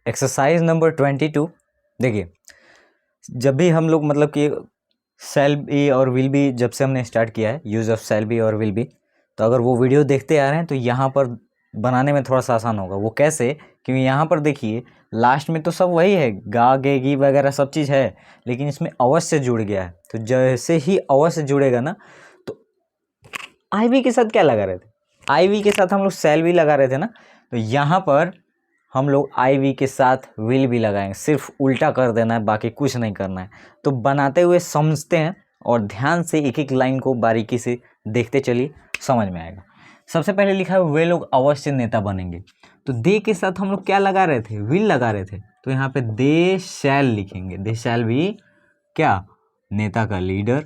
Exercise number 22। देखिए, जब भी हम लोग मतलब कि शैल बी और विल बी जब से हमने स्टार्ट किया है यूज़ ऑफ शैल बी और विल बी, तो अगर वो वीडियो देखते आ रहे हैं तो यहाँ पर बनाने में थोड़ा सा आसान होगा। वो कैसे? क्योंकि यहाँ पर देखिए लास्ट में तो सब वही है, गा गे गी वगैरह सब चीज़ है, लेकिन इसमें अवश्य जुड़ गया है। तो जैसे ही अवश्य जुड़ेगा ना, तो आई वी के साथ क्या लगा रहे थे? आई वी के साथ हम लोग शैल बी लगा रहे थे ना, तो यहाँ पर हम लोग आई वी के साथ विल भी लगाएंगे। सिर्फ उल्टा कर देना है, बाकी कुछ नहीं करना है। तो बनाते हुए समझते हैं और ध्यान से एक एक लाइन को बारीकी से देखते चलिए, समझ में आएगा। सबसे पहले लिखा है वे लोग अवश्य नेता बनेंगे। तो दे के साथ हम लोग क्या लगा रहे थे? विल लगा रहे थे। तो यहाँ पे दे शैल लिखेंगे। दे शैल भी क्या? नेता का leader.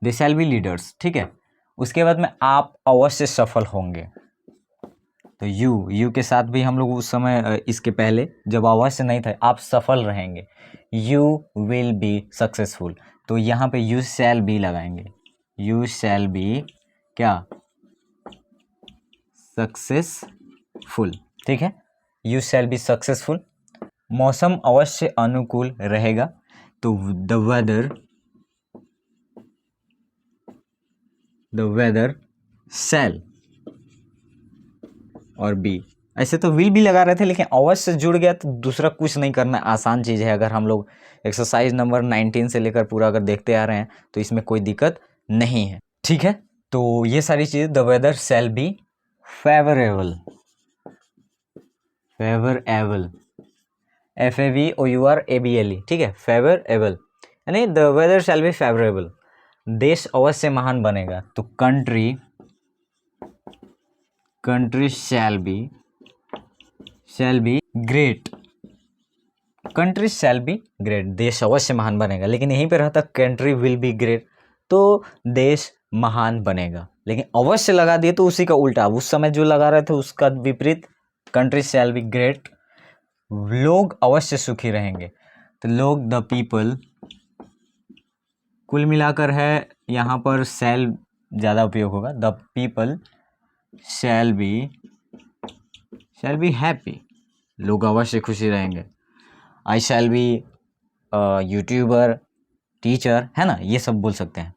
They shall be leaders, ठीक है। उसके बाद में आप अवश्य सफल होंगे। तो यू के साथ भी हम लोग उस समय इसके पहले जब अवश्य नहीं था, आप सफल रहेंगे। You will be successful. तो यहाँ पे यू शैल बी लगाएंगे। यू शैल बी क्या? सक्सेसफुल, ठीक है। You shall be successful. मौसम अवश्य अनुकूल रहेगा। तो द वेदर शैल और बी। ऐसे तो विल भी लगा रहे थे, लेकिन अवश्य जुड़ गया तो दूसरा कुछ नहीं करना, आसान चीज़ है। अगर हम लोग एक्सरसाइज नंबर 19 से लेकर पूरा अगर देखते आ रहे हैं तो इसमें कोई दिक्कत नहीं है, ठीक है। तो ये सारी चीज़, the weather shall be favourable. Favourable, FAVOURABLE, ठीक है। फेवरेबल यानी the weather shall be favourable. देश अवश्य महान बनेगा। तो country shall be great. Country shall be great, देश अवश्य महान बनेगा। लेकिन यहीं पे रहता कंट्री विल बी ग्रेट, तो देश महान बनेगा। लेकिन अवश्य लगा दिए तो उसी का उल्टा, उस समय जो लगा रहे थे उसका विपरीत, कंट्री शैल बी ग्रेट। लोग अवश्य सुखी रहेंगे। तो लोग, द पीपल, कुल मिलाकर है यहाँ पर शैल ज़्यादा उपयोग होगा। The people shall be happy, लोग अवश्य खुशी रहेंगे। आई शैल बी यूट्यूबर, टीचर, है ना, ये सब बोल सकते हैं।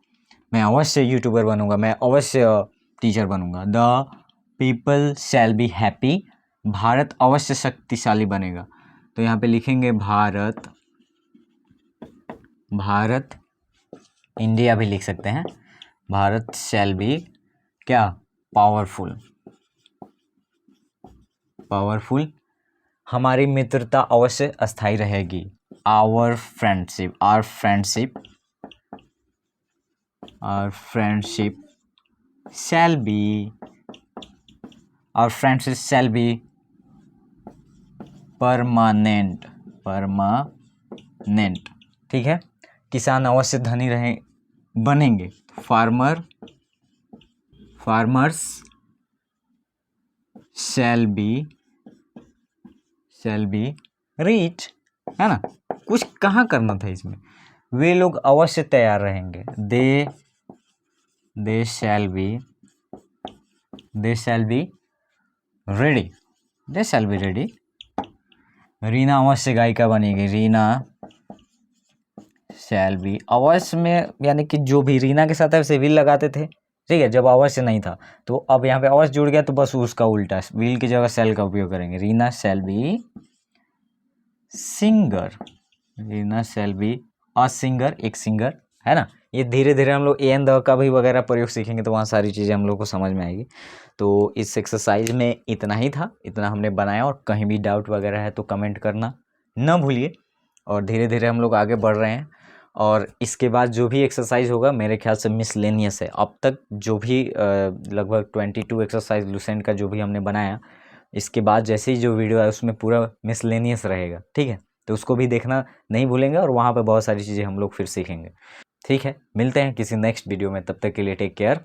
मैं अवश्य यूट्यूबर बनूंगा, मैं अवश्य टीचर बनूंगा। The people shall be happy, Bharat अवश्य शक्तिशाली बनेगा। तो यहाँ पे लिखेंगे भारत, इंडिया भी लिख सकते हैं। भारत शैल बी क्या? पावरफुल। हमारी मित्रता अवश्य अस्थायी रहेगी। Our friendship shall be permanent, ठीक है। किसान अवश्य धनी बनेंगे। फार्मर्स शैल बी रिच, है ना। कुछ कहाँ करना था इसमें। वे लोग अवश्य तैयार रहेंगे। दे शैल बी रेडी। रीना अवश्य गायिका बनेगी। रीना शैल बी, अवश्य में यानी कि जो भी रीना के साथ है उसे विल लगाते थे, ठीक है, जब अवश्य नहीं था। तो अब यहाँ पे अवश्य जुड़ गया तो बस उसका उल्टा, विल की जगह शैल का उपयोग करेंगे। Reena shall be singer. एक सिंगर, है ना। ये धीरे धीरे हम लोग एन द का भी वगैरह प्रयोग सीखेंगे तो वहाँ सारी चीज़ें हम लोग को समझ में आएगी। तो इस एक्सरसाइज में इतना ही था, इतना हमने बनाया। और कहीं भी डाउट वगैरह है तो कमेंट करना न भूलिए। और धीरे धीरे हम लोग आगे बढ़ रहे हैं। और इसके बाद जो भी एक्सरसाइज होगा मेरे ख्याल से मिसलेनियस है। अब तक जो भी लगभग 22 एक्सरसाइज लुसेंट का जो भी हमने बनाया, इसके बाद जैसे ही जो वीडियो है उसमें पूरा मिसलेनियस रहेगा, ठीक है। तो उसको भी देखना नहीं भूलेंगे और वहाँ पे बहुत सारी चीज़ें हम लोग फिर सीखेंगे, ठीक है। मिलते हैं किसी नेक्स्ट वीडियो में, तब तक के लिए टेक केयर।